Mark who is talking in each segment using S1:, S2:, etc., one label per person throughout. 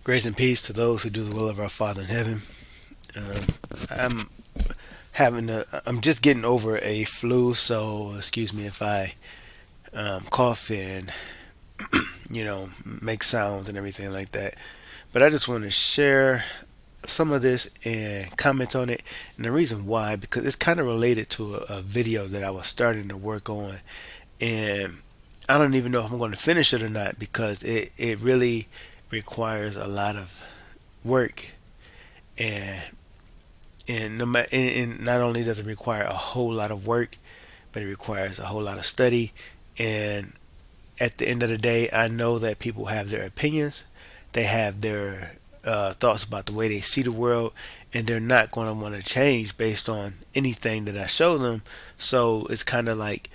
S1: Grace and peace to those who do the will of our Father in heaven. Um, I'm I'm just getting over a flu, so excuse me if I cough and make sounds and everything like that. But I just want to share some of this and comment on it. And the reason why, because it's kind of related to a video that I was starting to work on, and I don't even know if I'm going to finish it or not because it really requires a lot of work and and not only does it require a whole lot of work, but it requires a whole lot of study. And at the end of the day, I know that people have their opinions, they have their thoughts about the way they see the world, and they're not going to want to change based on anything that I show them. So it's kind of like,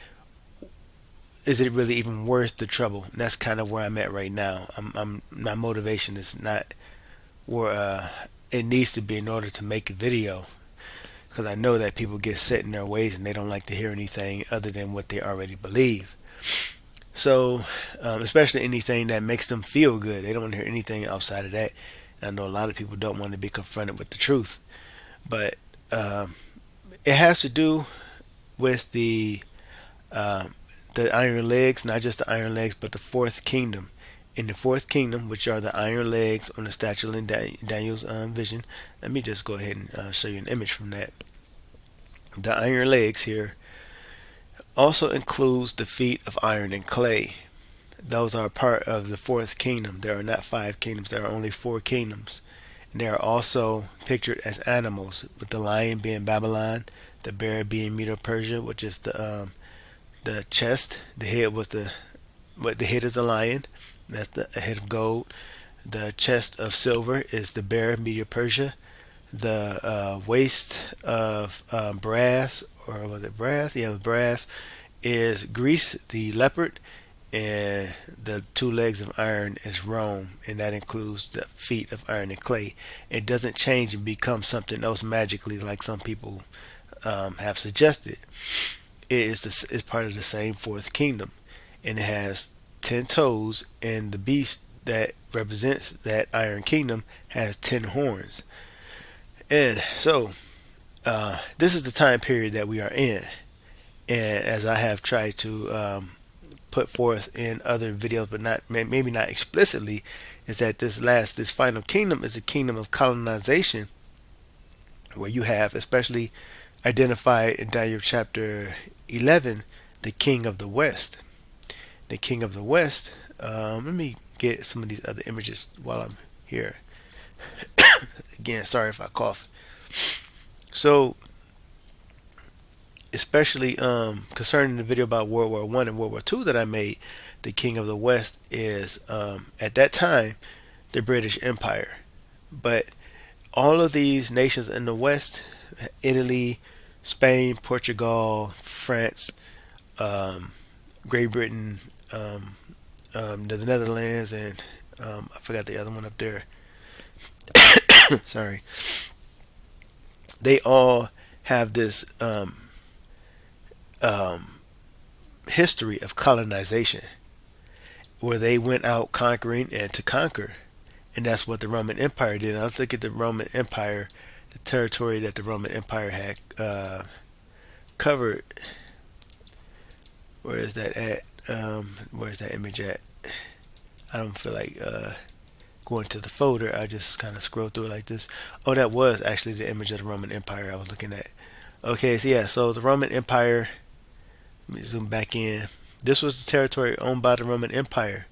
S1: is it really even worth the trouble? And that's kind of where I'm at right now. My motivation is not where it needs to be in order to make a video, because I know that people get set in their ways and they don't like to hear anything other than what they already believe. So, especially anything that makes them feel good, they don't want to hear anything outside of that. And I know a lot of people don't want to be confronted with the truth, but it has to do with um, the iron legs, not just the iron legs, but the fourth kingdom. In the fourth kingdom, which are the iron legs on the statue in Daniel's vision. Let me just go ahead and show you an image from that. The iron legs here also includes the feet of iron and clay. Those are part of the fourth kingdom. There are not five kingdoms, there are only four kingdoms. And they are also pictured as animals, with the lion being Babylon, the bear being Medo Persia, which is the chest. The head was the head of the lion. That's the head of gold. The chest of silver is the bear, Medo Persia. The waist of brass, or was it brass? Yeah, it was brass, is Greece, the leopard, and the two legs of iron is Rome, and that includes the feet of iron and clay. It doesn't change and become something else magically like some people have suggested. It's part of the same fourth kingdom, and it has 10 toes, and the beast that represents that iron kingdom has 10 horns. And so this is the time period that we are in. And as I have tried to put forth in other videos, but not maybe not explicitly, is that this final kingdom is a kingdom of colonization, where you have especially identified in Daniel chapter 11 the king of the west. The king of the west. Let me get some of these other images while I'm here. Again, sorry if I cough. So, especially concerning the video about World War One and World War Two that I made, the King of the West is at that time the British Empire. But all of these nations in the West, Italy, Spain, Portugal, France, um, Great Britain, the Netherlands, and I forgot the other one up there. Sorry, they all have this um, history of colonization, where they went out conquering and to conquer. And that's what the Roman Empire did. Now let's look at the Roman Empire, the territory that the Roman Empire had covered. Where is that at? Where's that image at? I don't feel like going to the folder. I just kind of scroll through it like this. Oh, that was actually the image of the Roman Empire I was looking at. Okay, so yeah, so the Roman Empire. Let me zoom back in. This was the territory owned by the Roman Empire.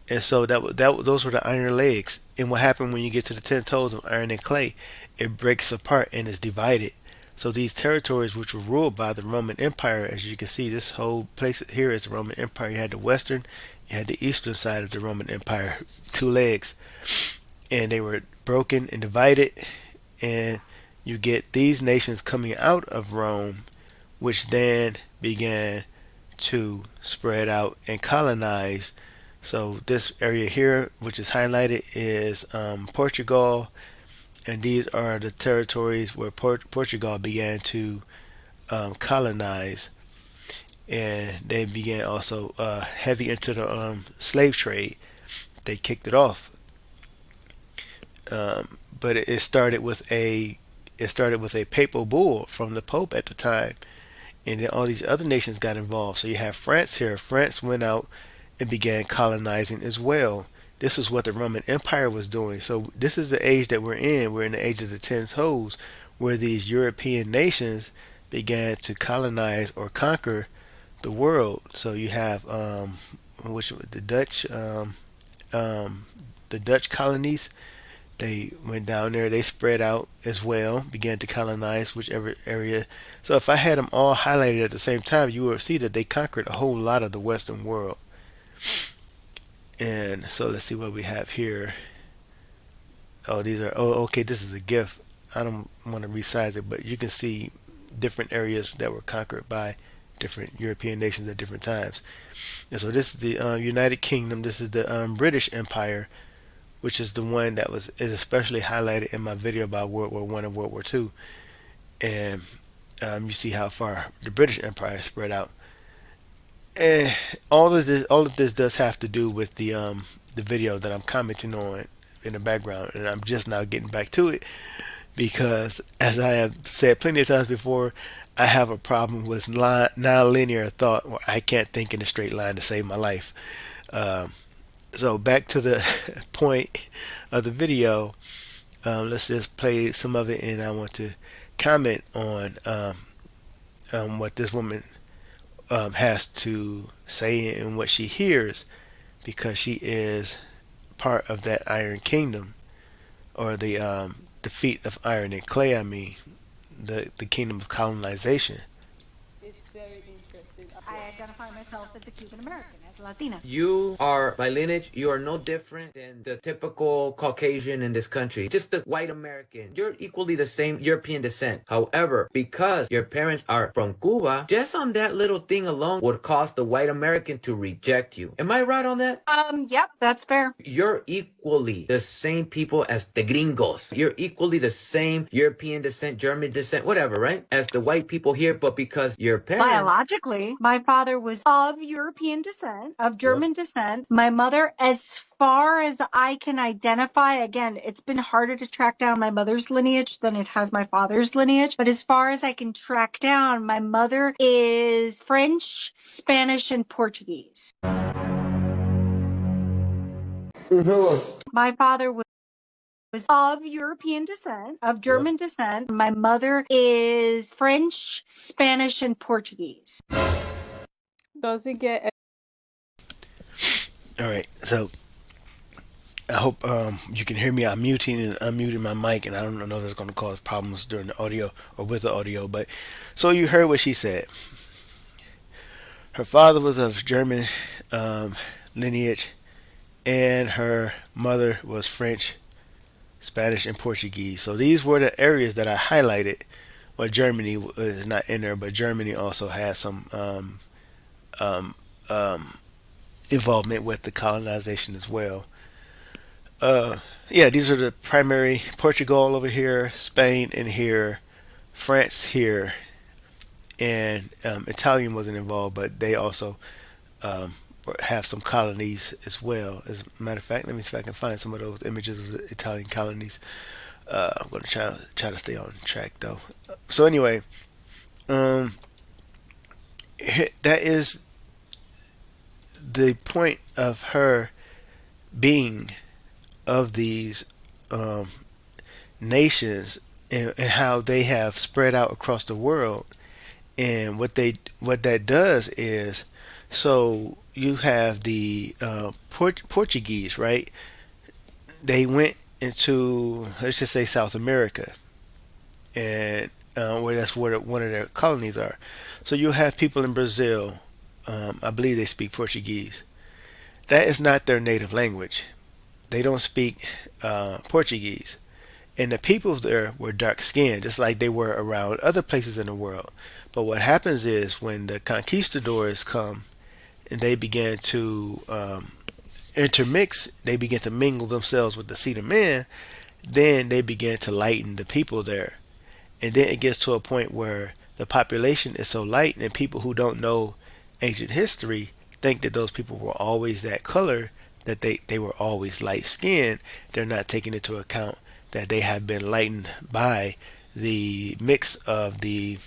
S1: And so those were the iron legs. And what happened when you get to the 10 toes of iron and clay? It breaks apart and is divided. So these territories, which were ruled by the Roman Empire, as you can see, this whole place here is the Roman Empire. You had the western, you had the eastern side of the Roman Empire, two legs, and they were broken and divided. And you get these nations coming out of Rome, which then began to spread out and colonize. So this area here, which is highlighted, is Portugal, and these are the territories where Portugal began to colonize, and they began also heavy into the slave trade. They kicked it off, But it started with a papal bull from the Pope at the time, and then all these other nations got involved. So you have France here. France went out and began colonizing as well. This is what the Roman Empire was doing. So this is the age that we're in. We're in the age of the ten toes, where these European nations began to colonize or conquer the world. So you have which um, the Dutch colonies. They went down there. They spread out as well, began to colonize whichever area. So if I had them all highlighted at the same time, you will see that they conquered a whole lot of the Western world. And so let's see what we have here. Oh, these are. Oh, okay. This is a GIF. I don't want to resize it, but you can see different areas that were conquered by different European nations at different times. And so this is the United Kingdom. This is the British Empire, which is the one that is especially highlighted in my video about World War One and World War Two. And you see how far the British Empire spread out. And all of this does have to do with the video that I'm commenting on in the background, and I'm just now getting back to it because, as I have said plenty of times before, I have a problem with non-linear thought, where I can't think in a straight line to save my life. Um, so back to the point of the video. Let's just play some of it, and I want to comment on what this woman has to say and what she hears, because she is part of that Iron Kingdom, or the defeat of iron and clay. I mean, the kingdom of colonization.
S2: I identify myself as a Cuban American, as a Latina.
S3: You are, by lineage, you are no different than the typical Caucasian in this country. Just the white American. You're equally the same European descent. However, because your parents are from Cuba, just on that little thing alone would cause the white American to reject you. Am I right on that?
S2: Yep, that's fair.
S3: You're equally the same people as the gringos. You're equally the same European descent, German descent, whatever, right? As the white people here, but because your parents...
S2: Biologically, my father was of European descent, of
S3: Yep.
S2: German descent. My mother, as far as I can identify, again, it's been harder to track down my mother's lineage than it has my father's lineage. But as far as I can track down, my mother is French, Spanish, and Portuguese. My father was of European descent, of German descent. My mother is French, Spanish, and Portuguese.
S4: Doesn't get
S1: All right, so I hope you can hear me. I'm muting and unmuting my mic, and I don't know if it's going to cause problems during the audio or with the audio. But so you heard what she said. Her father was of German um, lineage, and her mother was French, Spanish, and Portuguese. So these were the areas that I highlighted. Well, Germany is not in there, but Germany also has some um, um, involvement with the colonization as well. Yeah, these are the primary: Portugal over here, Spain in here, France here, and Italian wasn't involved, but they also um, have some colonies as well. As a matter of fact, let me see if I can find some of those images of the Italian colonies. I'm going to try to stay on track though. So anyway, um, that is the point of her being of these um, nations, and how they have spread out across the world. And what that does is, so you have the Portuguese, right? They went into, let's just say, South America, and where that's where one of their colonies are. So you have people in Brazil. I believe they speak Portuguese. That is not their native language. They don't speak Portuguese. And the people there were dark skinned, just like they were around other places in the world. But what happens is, when the conquistadors come and they began to intermix, they began to mingle themselves with the seed of man, then they began to lighten the people there. And then it gets to a point where the population is so light, and people who don't know ancient history think that those people were always that color, that they were always light skinned. They're not taking into account that they have been lightened by the mix of the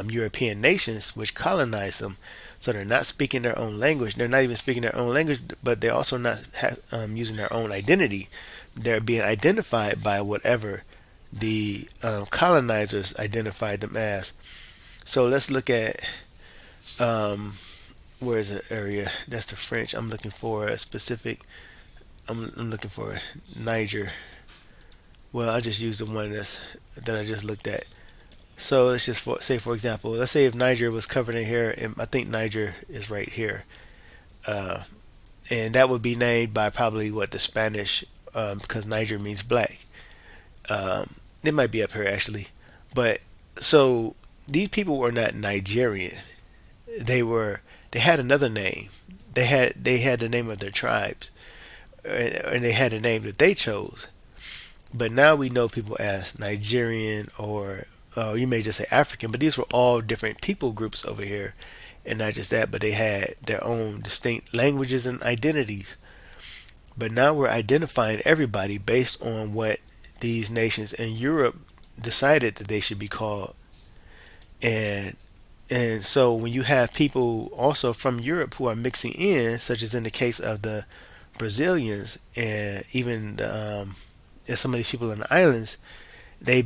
S1: European nations which colonized them. So they're not speaking their own language. They're not even speaking their own language, but they're also not using their own identity. They're being identified by whatever the colonizers identified them as. So let's look at where is the area? That's the French. I'm looking for a specific. I'm looking for Niger. Well, I just use the one that I just looked at. So let's just say, for example, let's say if Niger was covered in here, and I think Niger is right here, uh, and that would be named by probably what the Spanish, because Niger means black. It might be up here actually, but so these people were not Nigerian. They were. They had another name. They had the name of their tribes, and they had a name that they chose. But now we know people as Nigerian or you may just say African, but these were all different people groups over here. And not just that, but they had their own distinct languages and identities. But now we're identifying everybody based on what these nations in Europe decided that they should be called. And so when you have people also from Europe who are mixing in, such as in the case of the Brazilians and even and some of these people in the islands, they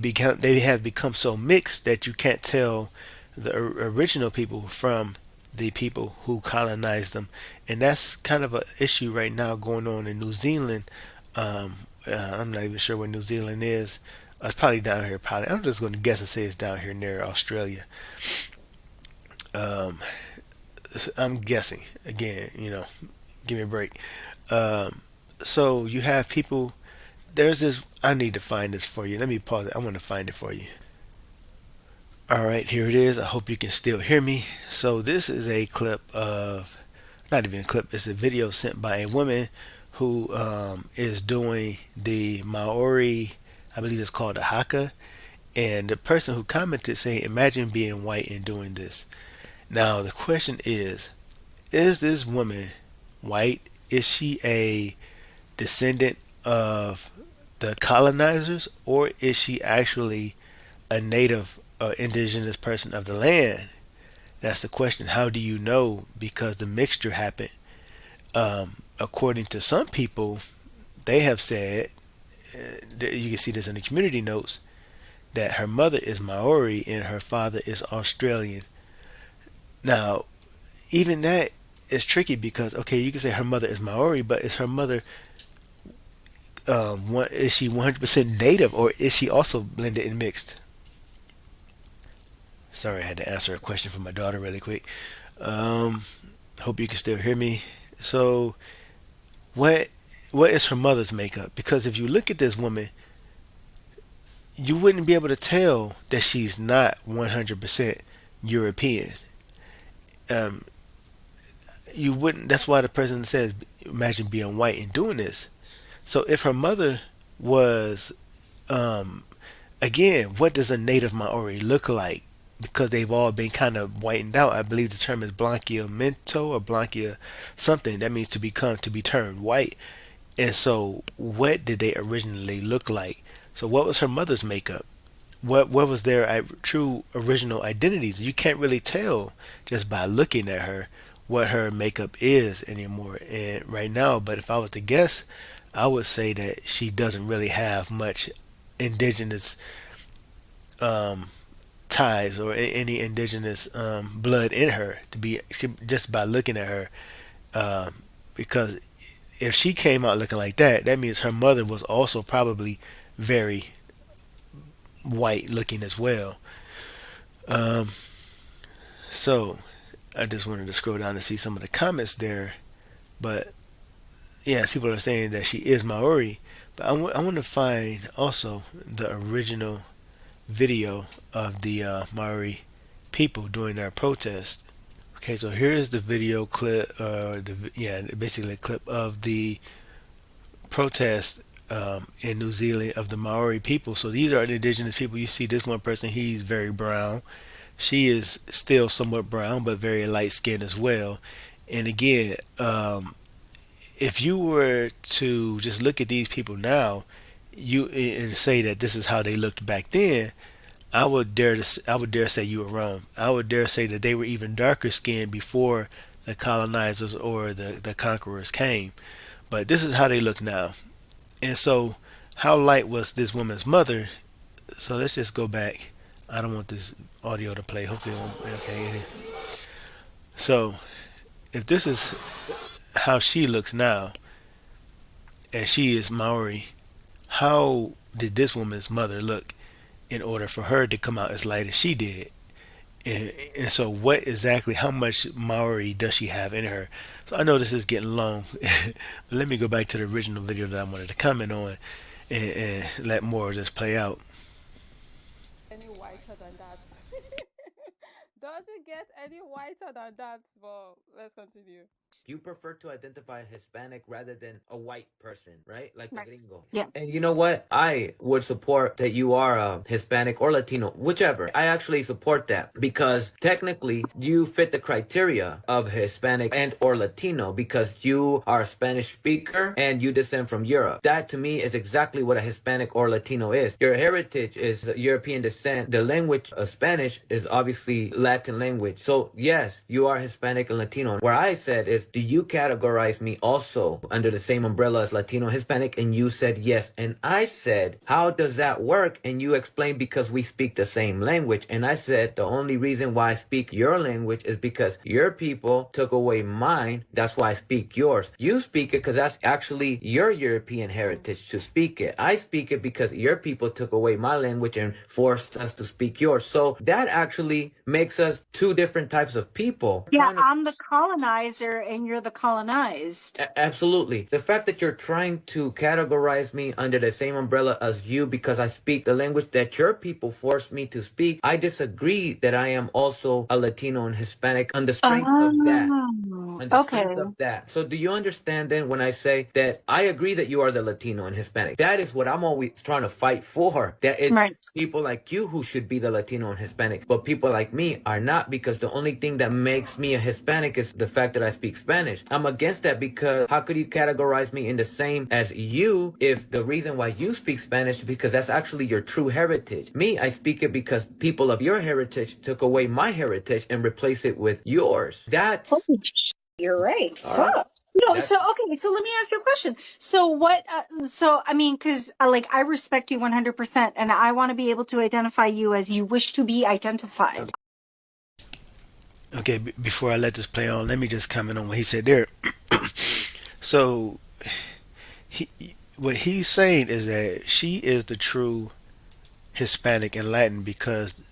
S1: have become so mixed that you can't tell the original people from the people who colonized them, and that's kind of an issue right now going on in New Zealand. I'm not even sure where New Zealand is. It's probably down here. Probably, I'm just going to guess and say it's down here near Australia. Um, I'm guessing again. Give me a break. Um, so you have people. There's this. I need to find this for you. Let me pause it. I want to find it for you. All right, here it is. I hope you can still hear me. So this is a clip of, not even a clip. It's a video sent by a woman who is doing the Maori. I believe it's called a haka. And the person who commented saying, "Imagine being white and doing this." Now the question is this woman white? Is she a descendant of the colonizers, or is she actually a native or indigenous person of the land? That's the question. How do you know? Because the mixture happened. According to some people, they have said, you can see this in the community notes, that her mother is Maori and her father is Australian. Now, even that is tricky because, okay, you can say her mother is Maori, but is her mother is she 100% native, or is she also blended and mixed? Sorry, I had to answer a question from my daughter really quick. Um, Hope you can still hear me. So, what what is her mother's makeup? Because if you look at this woman, you wouldn't be able to tell that she's not 100% European. Um, you wouldn't. That's why the president says, "Imagine being white and doing this." So, if her mother was um, again, what does a native Maori look like? Because they've all been kind of whitened out. I believe the term is Blanquia Mento or Blanquia something. That means to be turned white. And so, what did they originally look like? So, what was her mother's makeup? What was their true original identities? You can't really tell just by looking at her what her makeup is anymore. And right now, but if I was to guess, I would say that she doesn't really have much indigenous um, ties or any indigenous blood in her to be just by looking at her. Because if she came out looking like that, that means her mother was also probably very white looking as well. Um, so I just wanted to scroll down to see some of the comments there. But yeah, people are saying that she is Maori. But I want to find also the original video of the Maori people during their protest. Okay, so here is the video clip, basically a clip of the protest in New Zealand of the Maori people. So these are the indigenous people. You see this one person, he's very brown. She is still somewhat brown, but very light skinned as well. And again, if you were to just look at these people now, you and say that this is how they looked back then, I would dare say you were wrong. I would dare say that they were even darker skinned before the colonizers or the conquerors came. But this is how they look now. And so, how light was this woman's mother? So let's just go back. I don't want this audio to play. Hopefully, it won't. Okay, it is. So, if this is how she looks now, and she is Maori, how did this woman's mother look in order for her to come out as light as she did? And so, what exactly, how much Maori does she have in her? So, I know this is getting long, but let me go back to the original video that I wanted to comment on and let more of this play out.
S4: Any whiter than that. Doesn't get any whiter than that, but let's continue.
S3: You prefer to identify Hispanic rather than a white person, right? Like the
S2: Right.
S3: gringo.
S2: Yeah.
S3: And you know what? I would support that you are Hispanic or Latino, whichever. I actually support that because technically you fit the criteria of Hispanic and or Latino because you are a Spanish speaker and you descend from Europe. That to me is exactly what a Hispanic or Latino is. Your heritage is European descent. The language of Spanish is obviously Latin language. So yes, you are Hispanic and Latino. Where I said is, do you categorize me also under the same umbrella as Latino Hispanic? And you said yes. And I said, how does that work? And you explained because we speak the same language. And I said, the only reason why I speak your language is because your people took away mine. That's why I speak yours. You speak it because that's actually your European heritage to speak it. I speak it because your people took away my language and forced us to speak yours. So that actually makes us two different types of people
S2: Yeah,
S3: trying to.
S2: I'm the colonizer and you're the colonized.
S3: Absolutely. The fact that you're trying to categorize me under the same umbrella as you because I speak the language that your people forced me to speak, I disagree that I am also a Latino and Hispanic on the strength of that.
S2: Oh,
S3: On the
S2: okay.
S3: strength of that. So do you understand then when I say that I agree that you are the Latino and Hispanic? That is what I'm always trying to fight for. That it's
S2: Right.
S3: people like you who should be the Latino and Hispanic, but people like me are not because the only thing that makes me a Hispanic is the fact that I speak Spanish. I'm against that because how could you categorize me in the same as you if the reason why you speak Spanish is because that's actually your true heritage? Me, I speak it because people of your heritage took away my heritage and replaced it with yours. That's
S2: Holy sh- You're right.
S3: all right.
S2: Fuck. No,
S3: That's
S2: so okay, so let me ask you a question. So what so I mean cuz like I respect you 100% and I want to be able to identify you as you wish to be identified.
S1: Okay, before I let this play on, let me just comment on what he said there. So, he, what he's saying is that she is the true Hispanic and Latin because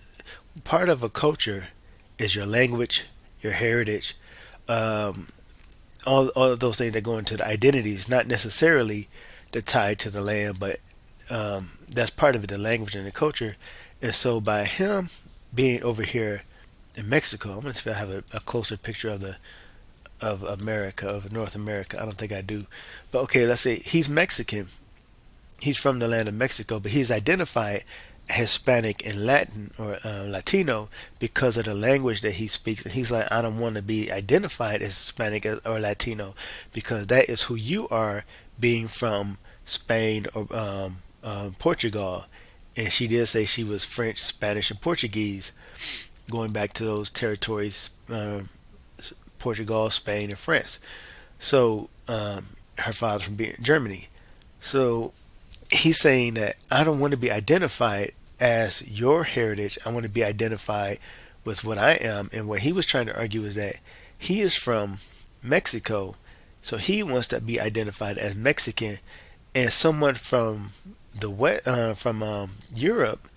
S1: part of a culture is your language, your heritage, um, all of those things that go into the identities, not necessarily the tie to the land, but that's part of it, the language and the culture. And so by him being over here in Mexico, I'm gonna see if I have a closer picture of America, of North America. I don't think I do, but okay, let's say he's Mexican. He's from the land of Mexico, but he's identified Hispanic and Latin or Latino because of the language that he speaks. And he's like, I don't want to be identified as Hispanic or Latino because that is who you are, being from Spain or Portugal. And she did say she was French, Spanish, and Portuguese, going back to those territories, Portugal, Spain, and France. So her father's from Germany. So he's saying that I don't want to be identified as your heritage. I want to be identified with what I am. And what he was trying to argue is that he is from Mexico, so he wants to be identified as Mexican, and someone from from Europe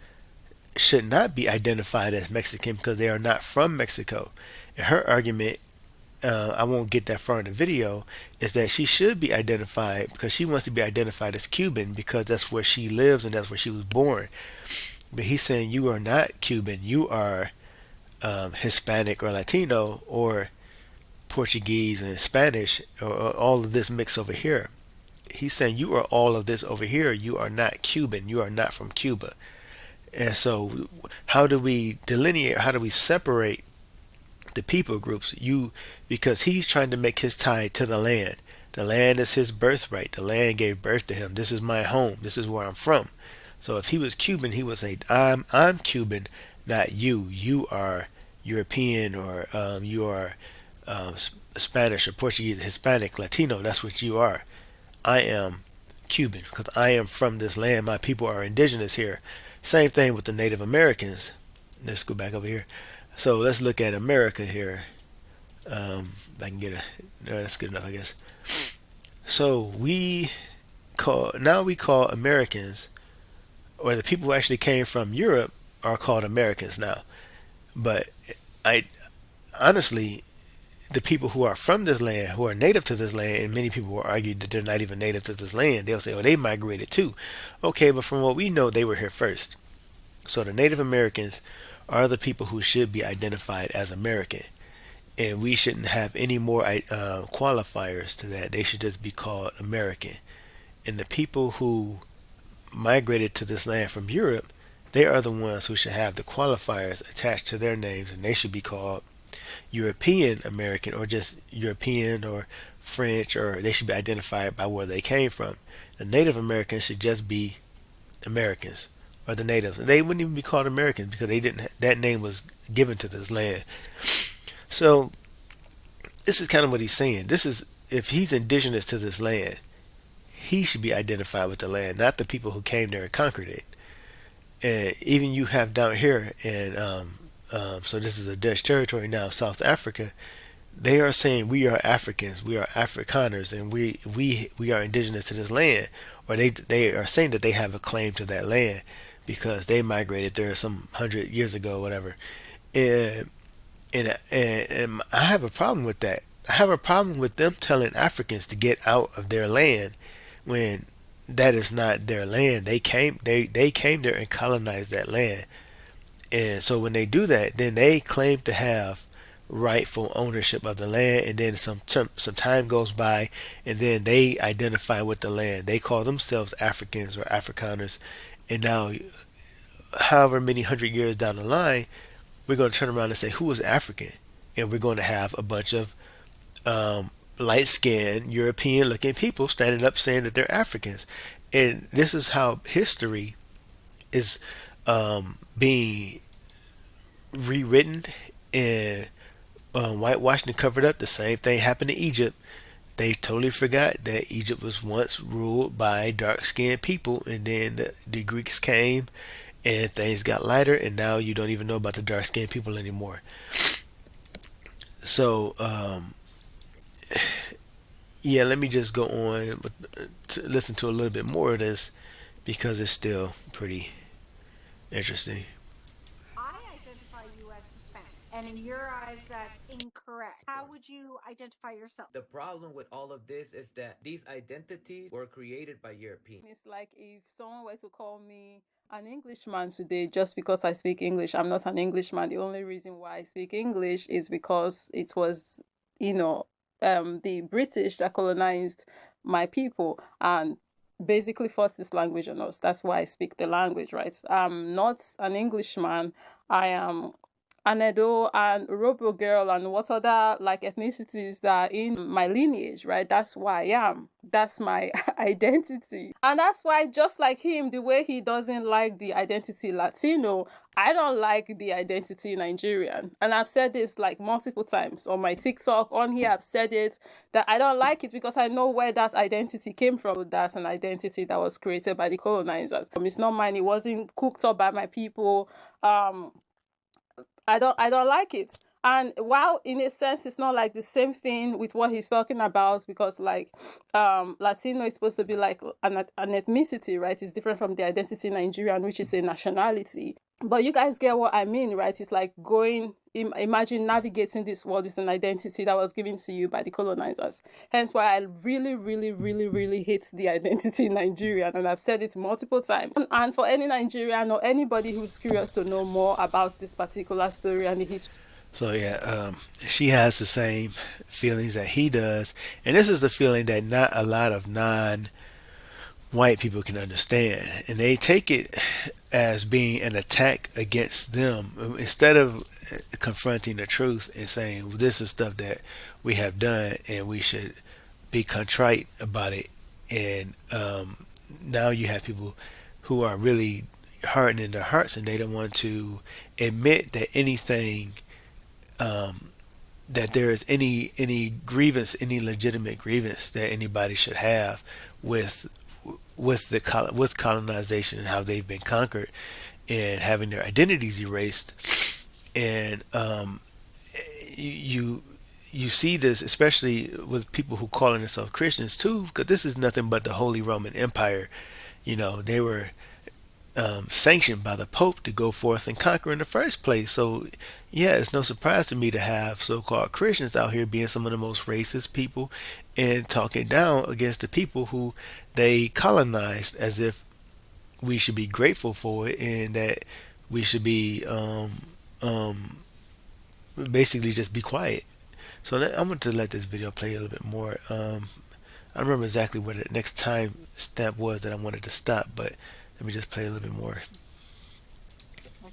S1: should not be identified as Mexican because they are not from Mexico. And her argument, I won't get that far in the video, is that she should be identified because she wants to be identified as Cuban because that's where she lives and that's where she was born. But he's saying you are not Cuban, you are Hispanic or Latino or Portuguese and Spanish or all of this mix over here. He's saying you are all of this over here. You are not Cuban. You are not from Cuba. And so, how do we delineate? How do we separate the people groups? You, because he's trying to make his tie to the land, The land is his birthright. The land gave birth to him. This is my home. This is where I'm from. So if he was Cuban, he would say, I'm Cuban, not you. You are European, or you are Spanish or Portuguese, Hispanic, Latino. That's what you are. I am Cuban because I am from this land. My people are indigenous here. Same thing with the Native Americans. Let's go back over here. So let's look at America here. I can get a. No, that's good enough, I guess. So we call Americans, or the people who actually came from Europe, are called Americans now. But I honestly, the people who are from this land, who are native to this land, and many people will argue that they're not even native to this land. They'll say, "Oh, they migrated too." Okay, but from what we know, they were here first. So the Native Americans are the people who should be identified as American, and we shouldn't have any more qualifiers to that. They should just be called American. And the people who migrated to this land from Europe, they are the ones who should have the qualifiers attached to their names, and they should be called European American, or just European or French, or they should be identified by where they came from. The Native Americans should just be Americans, or the natives. They wouldn't even be called Americans because they didn't. That name was given to this land. So this is kind of what he's saying. This is, if he's indigenous to this land, he should be identified with the land, not the people who came there and conquered it. And even you have down here, and so this is a Dutch territory now, South Africa. They are saying we are Africans, we are Afrikaners, and we are indigenous to this land, or they are saying that they have a claim to that land because they migrated there some 100 years ago, whatever. And and I have a problem with that. I have a problem with them telling Africans to get out of their land when that is not their land. They came there and colonized that land. And so when they do that, then they claim to have rightful ownership of the land, and then some time goes by, and then they identify with the land. They call themselves Africans or Afrikaners, and now, however many 100 years down the line, we're going to turn around and say who is African, and we're going to have a bunch of light-skinned European-looking people standing up saying that they're Africans, and this is how history is being rewritten and whitewashed and covered up. The same thing happened to Egypt. They totally forgot that Egypt was once ruled by dark-skinned people, and then the Greeks came, and things got lighter, and now you don't even know about the dark-skinned people anymore. So, yeah, let me just go on to listen to a little bit more of this because it's still pretty interesting.
S2: I identify you as Hispanic, and in your eyes, that's incorrect. How would you identify yourself?
S3: The problem with all of this is that these identities were created by Europeans.
S4: It's like if someone were to call me an Englishman today just because I speak English. I'm not an Englishman. The only reason why I speak English is because it was, you know, the British that colonized my people and basically forced this language on us. That's why I speak the language, right? I'm not an Englishman. I am an Edo and Robo girl and what other like ethnicities that are in my lineage, right? That's why I am. That's my identity. And that's why, just like him, the way he doesn't like the identity Latino, I don't like the identity Nigerian. And I've said this like multiple times on my TikTok, on here, I've said it that I don't like it because I know where that identity came from. That's an identity that was created by the colonizers. It's not mine. It wasn't cooked up by my people. I don't like it. And while in a sense it's not like the same thing with what he's talking about, because like Latino is supposed to be like an ethnicity, right? It's different from the identity Nigerian, which is a nationality. But you guys get what I mean, right? It's like imagine navigating this world with an identity that was given to you by the colonizers. Hence why I really, really, really, really hate the identity Nigerian. And I've said it multiple times. And for any Nigerian or anybody who's curious to know more about this particular story and the history.
S1: So yeah, she has the same feelings that he does, and this is the feeling that not a lot of non-white people can understand, and they take it as being an attack against them instead of confronting the truth and saying, well, this is stuff that we have done and we should be contrite about it. And now you have people who are really hardened in their hearts, and they don't want to admit that anything, that there is any grievance, any legitimate grievance that anybody should have with with colonization and how they've been conquered and having their identities erased. And you you see this especially with people who calling themselves Christians too, because this is nothing but the Holy Roman Empire. They were sanctioned by the Pope to go forth and conquer in the first place. So, yeah, it's no surprise to me to have so-called Christians out here being some of the most racist people and talking down against the people who they colonized, as if we should be grateful for it and that we should be basically just be quiet. So I'm going to let this video play a little bit more. I don't remember exactly where the next time stamp was that I wanted to stop, but let me just play a little bit more.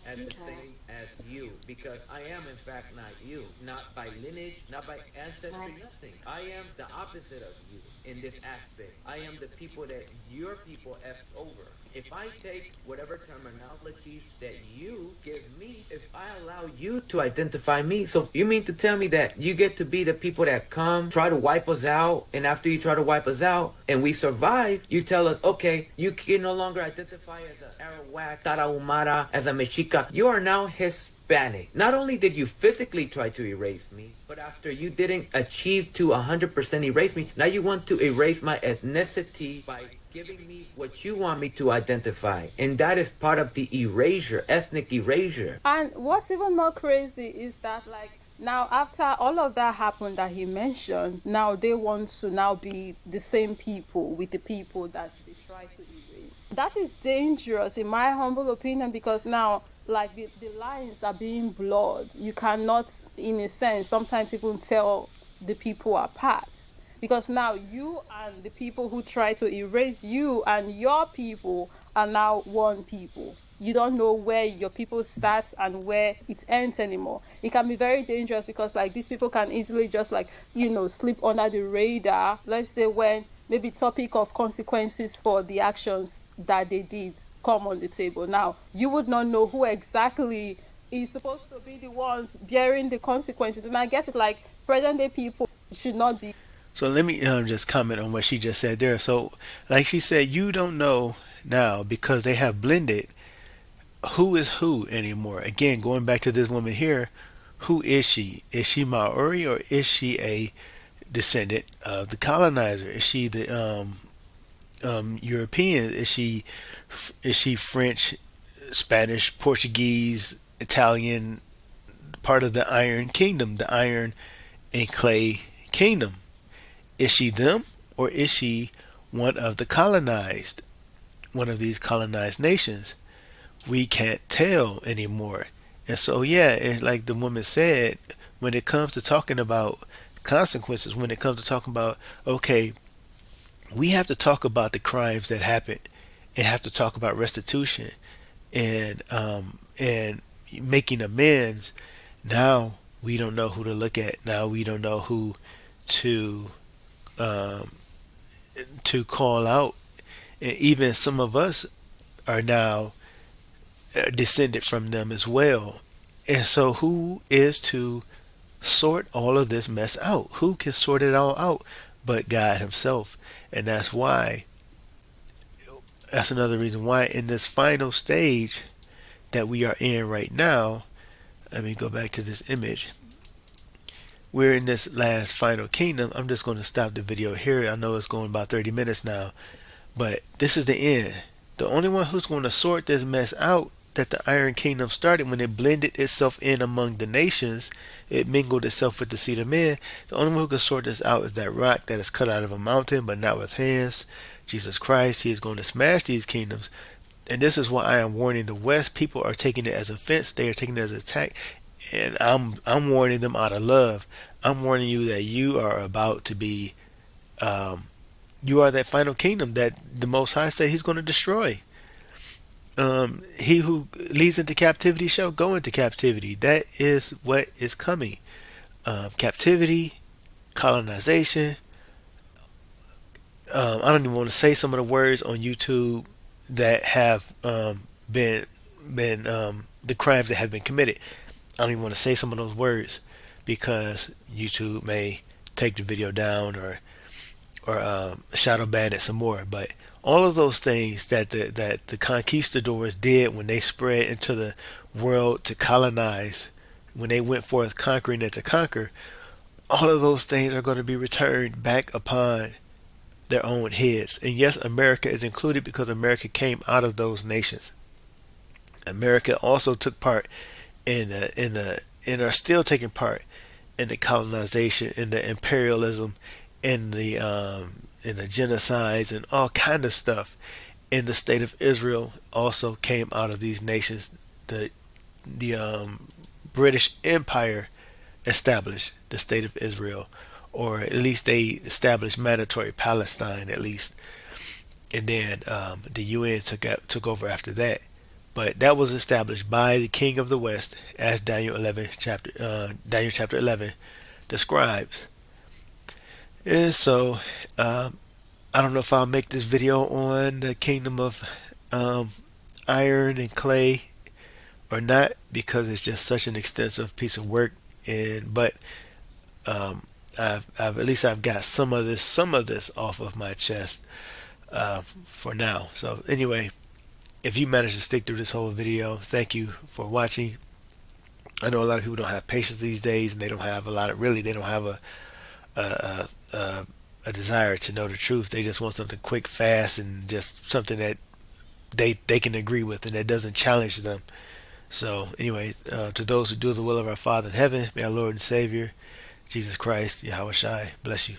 S3: At the same as you, because I am in fact not you, not by lineage, not by ancestry, nothing. I am the opposite of you in this aspect. I am the people that your people effed over. If I take whatever terminologies that you give me, if I allow you to identify me, so you mean to tell me that you get to be the people that come, try to wipe us out, and after you try to wipe us out, and we survive, you tell us, okay, you can no longer identify as an Arawak, Tarahumara, as a Mexica. You are now Hispanic. Not only did you physically try to erase me, but after you didn't achieve to 100% erase me, now you want to erase my ethnicity by giving me what you want me to identify. And that is part of the erasure, ethnic erasure.
S4: And what's even more crazy is that, like, now after all of that happened that he mentioned, now they want to now be the same people with the people that they try to erase. That is dangerous, in my humble opinion, because now, like, the lines are being blurred. You cannot, in a sense, sometimes even tell the people apart. Because now you and the people who try to erase you and your people are now one people. You don't know where your people starts and where it ends anymore. It can be very dangerous because, like, these people can easily just, like, slip under the radar. Let's say when maybe topic of consequences for the actions that they did come on the table. Now, you would not know who exactly is supposed to be the ones bearing the consequences. And I get it, like, present day people should not be.
S1: So let me just comment on what she just said there. So, like she said, you don't know now because they have blended who is who anymore. Again, going back to this woman here, who is she? Is she Maori or is she a descendant of the colonizer? Is she the European? Is she French, Spanish, Portuguese, Italian, part of the Iron Kingdom, the Iron and Clay Kingdom? Is she them or is she one of the colonized, one of these colonized nations? We can't tell anymore. And so, yeah, it's like the woman said, when it comes to talking about consequences, when it comes to talking about, okay, we have to talk about the crimes that happened and have to talk about restitution and making amends. Now we don't know who to look at. Now we don't know who to um, to call out. And even some of us are now descended from them as well. And so, who is to sort all of this mess out? Who can sort it all out but God Himself? And that's another reason why in this final stage that we are in right now, let me go back to this image. We're in this last final kingdom. I'm just going to stop the video here. I know it's going about 30 minutes now, but this is the end. The only one who's going to sort this mess out that the Iron Kingdom started when it blended itself in among the nations, it mingled itself with the seed of men. The only one who can sort this out is that rock that is cut out of a mountain, but not with hands. Jesus Christ. He is going to smash these kingdoms. And this is why I am warning the West. People are taking it as offense. They are taking it as an attack. And I'm warning them out of love. I'm warning you that you are about to be, you are that final kingdom that the Most High said He's going to destroy. He who leads into captivity shall go into captivity. That is what is coming. Captivity, colonization, I don't even want to say some of the words on YouTube that have been the crimes that have been committed. I don't even want to say some of those words because YouTube may take the video down or shadow ban it some more. But all of those things that the conquistadors did when they spread into the world to colonize, when they went forth conquering and to conquer, all of those things are going to be returned back upon their own heads. And yes, America is included because America came out of those nations. America also took part and are still taking part in the colonization, in the imperialism, in the genocides and all kind of stuff. In the state of Israel also came out of these nations. The British Empire established the state of Israel, or at least they established mandatory Palestine at least, and then the UN took over after that. But that was established by the King of the West, as Daniel chapter 11 describes. And so I don't know if I'll make this video on the kingdom of um, iron and clay or not because it's just such an extensive piece of work. And but I've at least I've got some of this off of my chest for now. So anyway, if you managed to stick through this whole video, thank you for watching. I know a lot of people don't have patience these days, and they don't have a lot of really they don't have a, a, a desire to know the truth. They just want something quick, fast, and just something that they can agree with and that doesn't challenge them. So anyway, to those who do the will of our Father in heaven, may our Lord and Savior Jesus Christ, Yahweh Shai, bless you.